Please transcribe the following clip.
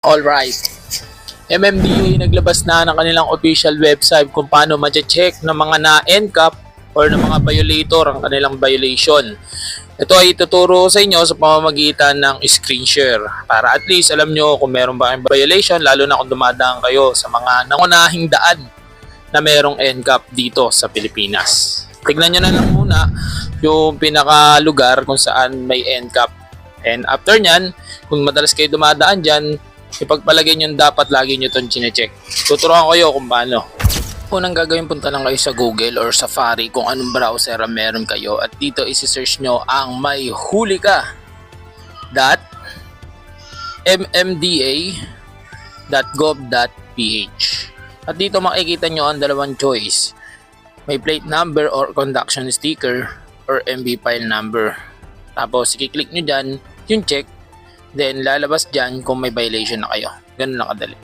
Alright, MMDA naglabas na ng kanilang official website kung paano ma-check ng mga na-NCAP or ng mga violator ang kanilang violation. Ito ay ituturo sa inyo sa pamamagitan ng screen share para at least alam nyo kung meron ba kayong violation, lalo na kung dumadaan kayo sa mga nangunahing daan na merong NCAP dito sa Pilipinas. Tignan nyo na lang muna yung pinakalugar kung saan may NCAP. And after nyan, kung madalas kayo dumadaan dyan, ipagpalagay nyo dapat lagi nyo itong chinecheck. Tuturuan ko kayo kung paano. Unang gagawin, punta lang kayo sa Google or Safari kung anong browser ang meron kayo at dito isi-search nyo ang mayhulika.mmda.gov.ph at dito makikita nyo ang dalawang choice. May plate number or conduction sticker or MB file number. Tapos i-click nyo dyan yung check, then lalabas dyan kung may violation na kayo. Ganun lang kadali.